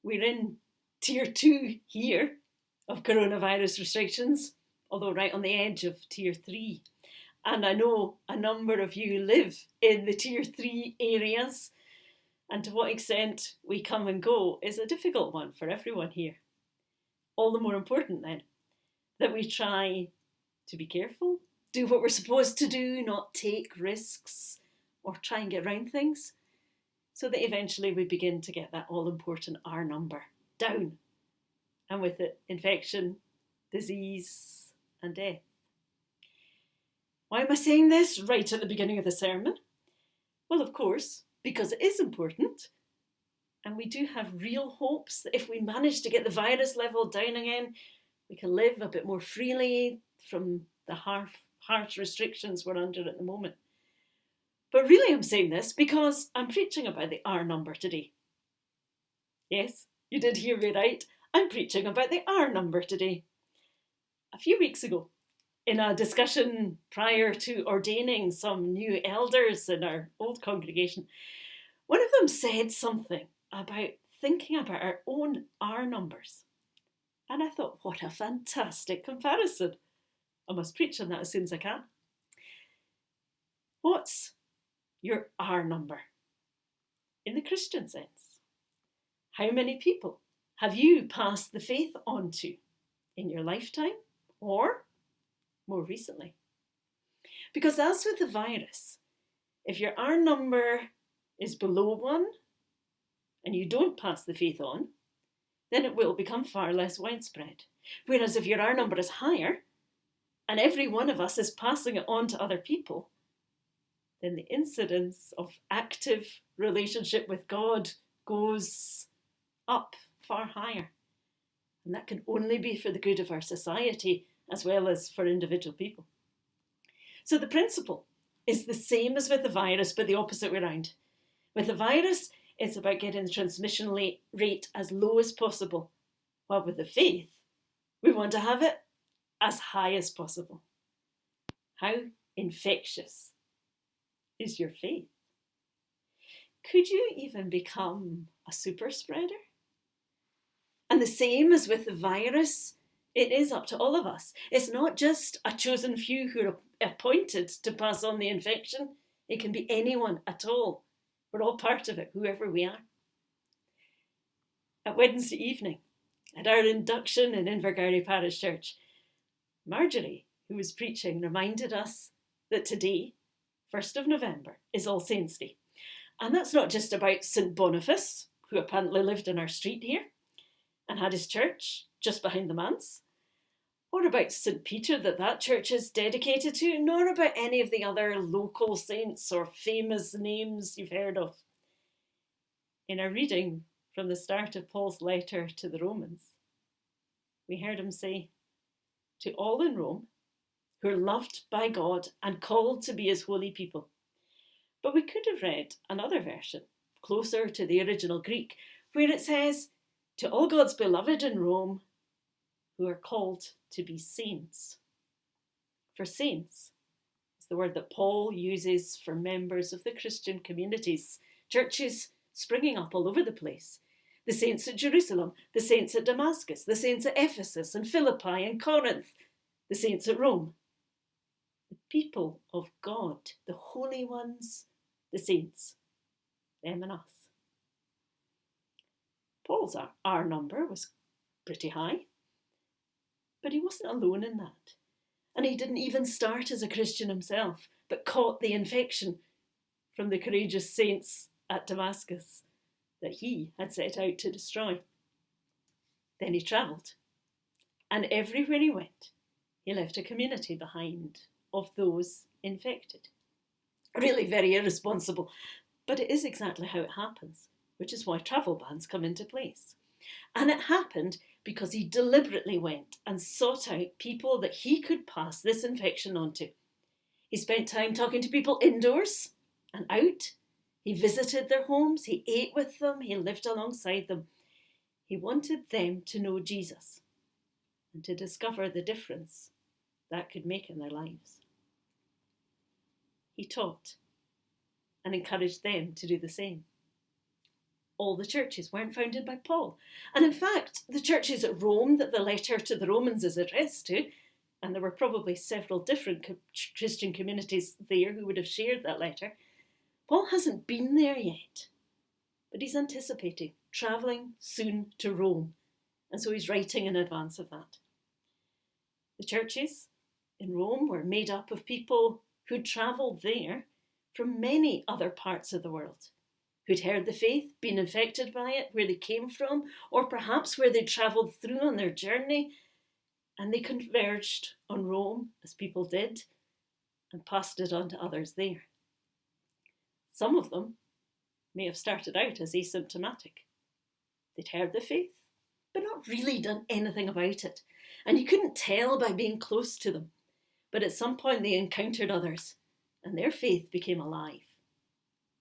We're in tier 2 here of coronavirus restrictions, although right on the edge of tier 3. And I know a number of you live in the tier 3 areas, and to what extent we come and go is a difficult one for everyone here. All the more important then that we try to be careful, do what we're supposed to do, not take risks or try and get around things, so that eventually we begin to get that all-important R number down, and with it infection, disease and death. Why am I saying this right at the beginning of the sermon? Well, of course, because it is important, and we do have real hopes that if we manage to get the virus level down again, we can live a bit more freely from the harsh restrictions we're under at the moment. But really I'm saying this because I'm preaching about the R number today. Yes, you did hear me right. I'm preaching about the R number today. A few weeks ago, in a discussion prior to ordaining some new elders in our old congregation, one of them said something about thinking about our own R numbers. And I thought, what a fantastic comparison. I must preach on that as soon as I can. What's your R number in the Christian sense? How many people have you passed the faith on to in your lifetime or more recently? Because as with the virus, if your R number is below 1 and you don't pass the faith on, then it will become far less widespread. Whereas if your R number is higher and every one of us is passing it on to other people, then the incidence of active relationship with God goes up far higher. And that can only be for the good of our society as well as for individual people. So the principle is the same as with the virus, but the opposite way around. With the virus, it's about getting the transmission rate as low as possible, while with the faith, we want to have it as high as possible. How infectious is your faith? Could you even become a super spreader? And the same as with the virus, it is up to all of us. It's not just a chosen few who are appointed to pass on the infection. It can be anyone at all. We're all part of it, whoever we are. At Wednesday evening, at our induction in Invergowrie Parish Church, Marjorie, who was preaching, reminded us that today, 1st of November, is All Saints' Day. And that's not just about St. Boniface, who apparently lived in our street here and had his church just behind the manse, or about St. Peter that church is dedicated to, nor about any of the other local saints or famous names you've heard of. In our reading from the start of Paul's letter to the Romans, we heard him say, "To all in Rome who are loved by God and called to be his holy people." But we could have read another version, closer to the original Greek, where it says, "To all God's beloved in Rome who are called to be saints." For saints is the word that Paul uses for members of the Christian communities, churches springing up all over the place. The saints at Jerusalem, the saints at Damascus, the saints at Ephesus and Philippi and Corinth, the saints at Rome. The people of God, the holy ones, the saints, them and us. Paul's R number was pretty high, but he wasn't alone in that. And he didn't even start as a Christian himself, but caught the infection from the courageous saints at Damascus that he had set out to destroy. Then he travelled, and everywhere he went, he left a community behind of those infected. Really very irresponsible, but it is exactly how it happens, which is why travel bans come into place. And it happened because he deliberately went and sought out people that he could pass this infection on to. He spent time talking to people indoors and out. He visited their homes, he ate with them, he lived alongside them. He wanted them to know Jesus and to discover the difference that could make in their lives. He taught and encouraged them to do the same. all the churches weren't founded by Paul. And in fact, the churches at Rome that the letter to the Romans is addressed to, and there were probably several different Christian communities there who would have shared that letter, Paul hasn't been there yet, but he's anticipating travelling soon to Rome, and so he's writing in advance of that. The churches in Rome were made up of people who'd travelled there from many other parts of the world, who'd heard the faith, been infected by it, where they came from, or perhaps where they'd travelled through on their journey, and they converged on Rome, as people did, and passed it on to others there. Some of them may have started out as asymptomatic. They'd heard the faith, but not really done anything about it. And you couldn't tell by being close to them. But at some point they encountered others, and their faith became alive.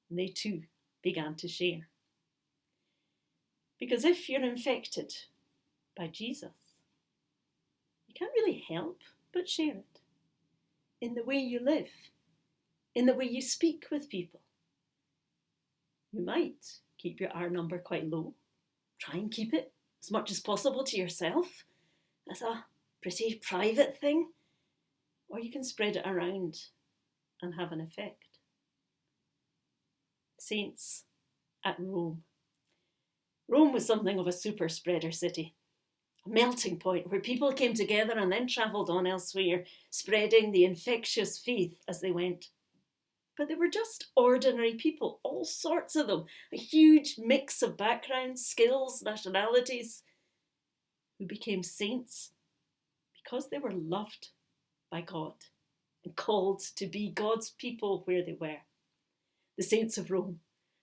And they too began to share. Because if you're infected by Jesus, you can't really help but share it. In the way you live, in the way you speak with people. You might keep your R number quite low. Try and keep it as much as possible to yourself as a pretty private thing. Or you can spread it around and have an effect. Saints at Rome. Rome was something of a super spreader city. A melting point where people came together and then travelled on elsewhere, spreading the infectious faith as they went. But they were just ordinary people, all sorts of them, a huge mix of backgrounds, skills, nationalities, who became saints because they were loved by God and called to be God's people where they were. The saints of Rome,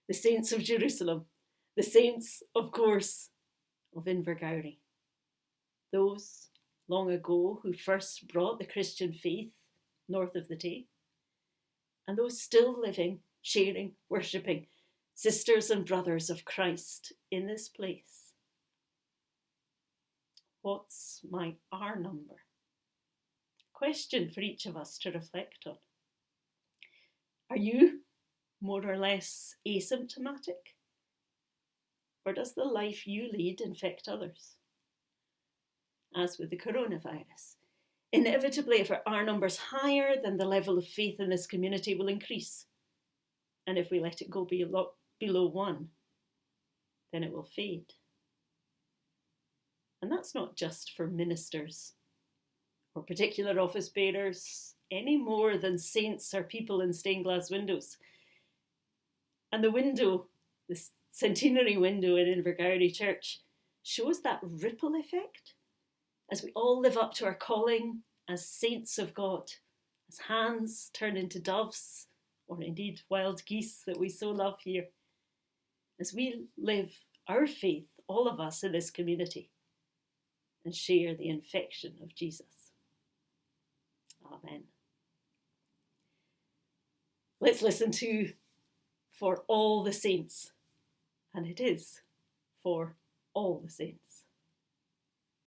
the saints of Jerusalem, the saints, of course, of Invergowrie. Those long ago who first brought the Christian faith north of the Tay. And those still living, sharing, worshipping, sisters and brothers of Christ in this place. What's my R number? Question for each of us to reflect on. Are you more or less asymptomatic? Or does the life you lead infect others? As with the coronavirus, inevitably, if our R number's higher, then the level of faith in this community will increase. And if we let it go below 1, then it will fade. And that's not just for ministers or particular office bearers, any more than saints or people in stained glass windows. And the window, the centenary window in Invergowrie Church, shows that ripple effect as we all live up to our calling as saints of God, as hands turn into doves, or indeed wild geese that we so love here, as we live our faith, all of us in this community, and share the infection of Jesus. Amen. Let's listen to For All the Saints, and it is for all the saints.